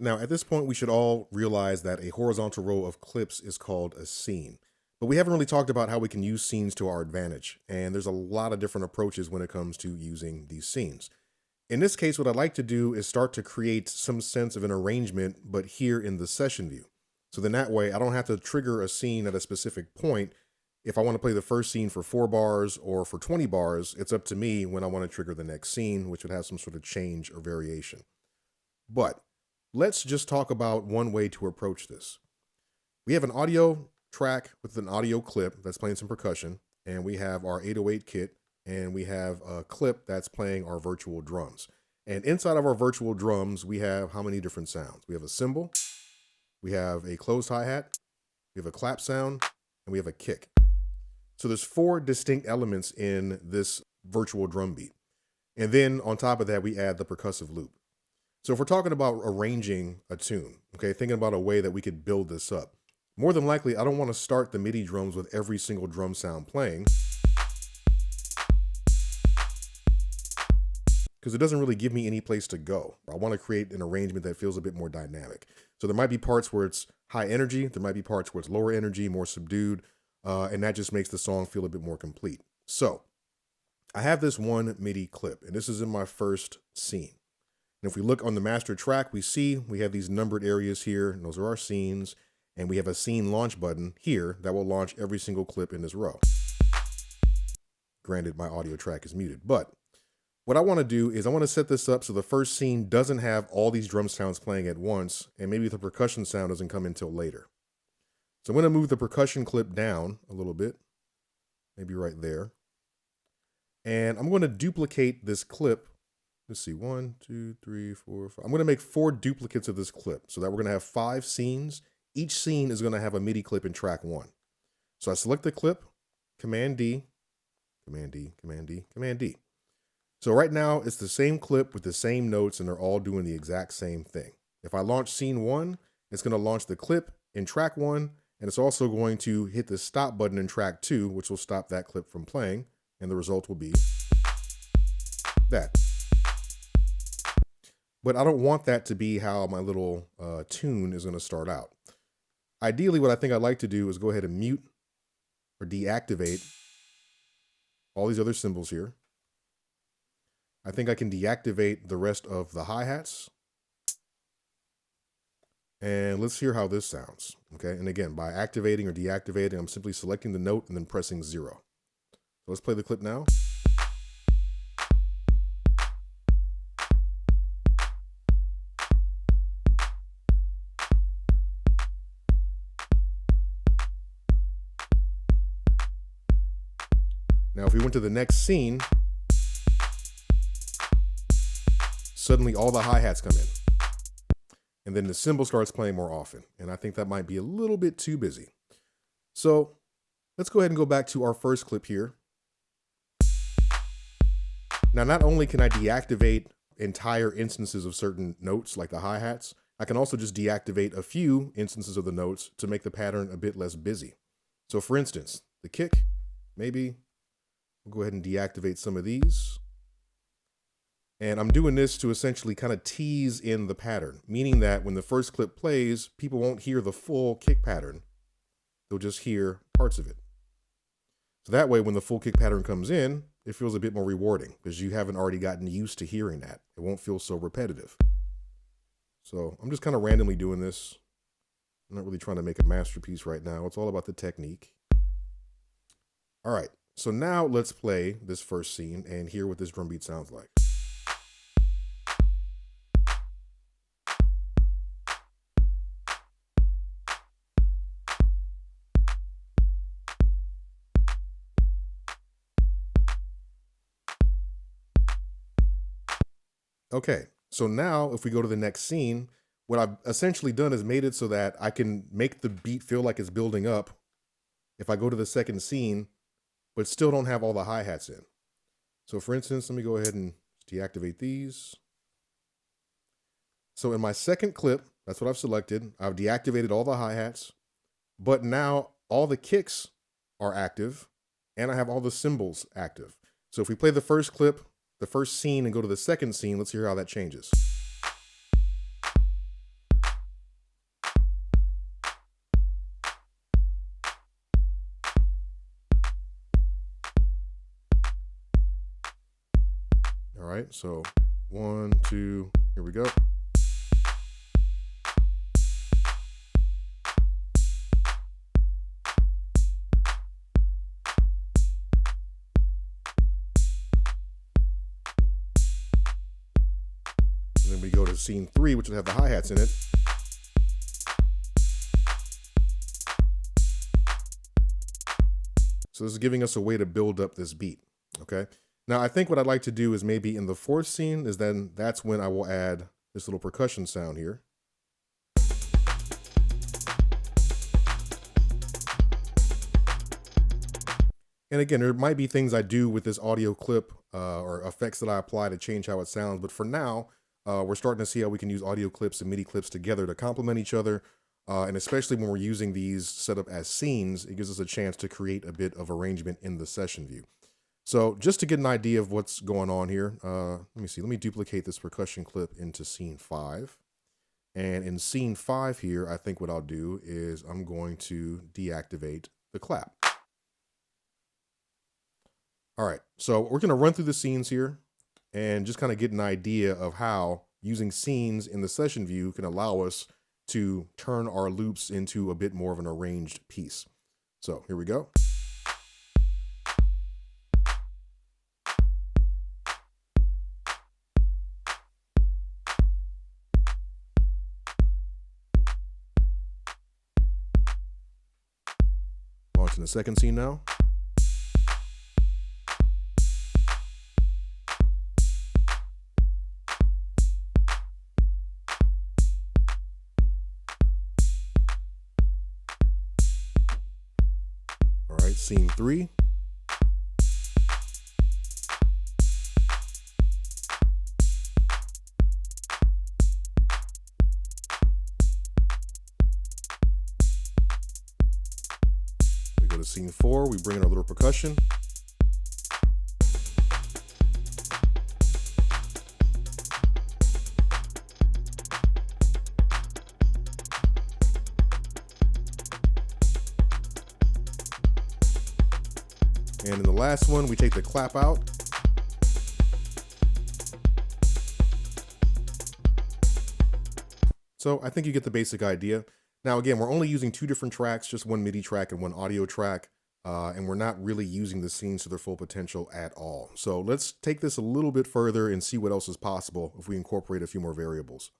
Now, at this point, we should all realize that a horizontal row of clips is called a scene. But we haven't really talked about how we can use scenes to our advantage. And there's a lot of different approaches when it comes to using these scenes. In this case, what I'd like to do is start to create some sense of an arrangement, but here in the session view. So then that way, I don't have to trigger a scene at a specific point. If I want to play the first scene for 4 bars or for 20 bars, it's up to me when I want to trigger the next scene, which would have some sort of change or variation. But let's just talk about one way to approach this. We have an audio track with an audio clip that's playing some percussion, and we have our 808 kit, and we have a clip that's playing our virtual drums. And inside of our virtual drums, we have how many different sounds? We have a cymbal, we have a closed hi-hat, we have a clap sound, and we have a kick. So there's 4 distinct elements in this virtual drum beat. And then on top of that, we add the percussive loop. So if we're talking about arranging a tune, okay, thinking about a way that we could build this up, more than likely, I don't want to start the MIDI drums with every single drum sound playing, because it doesn't really give me any place to go. I want to create an arrangement that feels a bit more dynamic. So there might be parts where it's high energy, there might be parts where it's lower energy, more subdued, and that just makes the song feel a bit more complete. So I have this one MIDI clip, and this is in my first scene. And if we look on the master track, we see we have these numbered areas here, and those are our scenes, and we have a scene launch button here that will launch every single clip in this row. Granted, my audio track is muted, but what I want to do is I want to set this up so the first scene doesn't have all these drum sounds playing at once, and maybe the percussion sound doesn't come until later. So I'm going to move the percussion clip down a little bit, maybe right there. And I'm going to duplicate this clip. Let's see, 1, 2, 3, 4, 5. I'm going to make 4 duplicates of this clip so that we're going to have 5 scenes. Each scene is going to have a MIDI clip in track 1. So I select the clip, Command D, Command D, Command D, Command D. So right now it's the same clip with the same notes, and they're all doing the exact same thing. If I launch scene 1, it's going to launch the clip in track 1, and it's also going to hit the stop button in track 2, which will stop that clip from playing, and the result will be that. But I don't want that to be how my little tune is going to start out. Ideally, what I think I'd like to do is go ahead and mute or deactivate all these other cymbals here. I think I can deactivate the rest of the hi-hats. And let's hear how this sounds, okay? And again, by activating or deactivating, I'm simply selecting the note and then pressing 0. So let's play the clip now. Now, if we went to the next scene, suddenly all the hi-hats come in. And then the cymbal starts playing more often. And I think that might be a little bit too busy. So let's go ahead and go back to our first clip here. Now, not only can I deactivate entire instances of certain notes like the hi-hats, I can also just deactivate a few instances of the notes to make the pattern a bit less busy. So for instance, the kick, maybe we'll go ahead and deactivate some of these. And I'm doing this to essentially kind of tease in the pattern, meaning that when the first clip plays, people won't hear the full kick pattern. They'll just hear parts of it. So that way, when the full kick pattern comes in, it feels a bit more rewarding because you haven't already gotten used to hearing that. It won't feel so repetitive. So I'm just kind of randomly doing this. I'm not really trying to make a masterpiece right now. It's all about the technique. All right. So now let's play this first scene and hear what this drum beat sounds like. Okay, so now if we go to the next scene, what I've essentially done is made it so that I can make the beat feel like it's building up if I go to the second scene, but still don't have all the hi-hats in. So for instance, let me go ahead and deactivate these. So in my second clip, that's what I've selected. I've deactivated all the hi-hats, but now all the kicks are active and I have all the cymbals active. So if we play the first clip, the first scene, and go to the second scene, let's hear how that changes. All right, so 1, 2, here we go. And then we go to scene 3, which will have the hi-hats in it. So this is giving us a way to build up this beat, okay? Now, I think what I'd like to do is maybe in the 4th scene is then that's when I will add this little percussion sound here. And again, there might be things I do with this audio clip or effects that I apply to change how it sounds. But for now, we're starting to see how we can use audio clips and MIDI clips together to complement each other. And especially when we're using these set up as scenes, it gives us a chance to create a bit of arrangement in the session view. So just to get an idea of what's going on here, let me see. Let me duplicate this percussion clip into scene 5. And in scene 5 here, I think what I'll do is I'm going to deactivate the clap. All right, so we're going to run through the scenes here and just kind of get an idea of how using scenes in the session view can allow us to turn our loops into a bit more of an arranged piece. So here we go. Launching the second scene now. All right, scene 3. We go to scene 4, we bring in our little percussion. And in the last one, we take the clap out. So I think you get the basic idea. Now, again, we're only using 2 different tracks, just one MIDI track and one audio track. And we're not really using the scenes to their full potential at all. So let's take this a little bit further and see what else is possible if we incorporate a few more variables.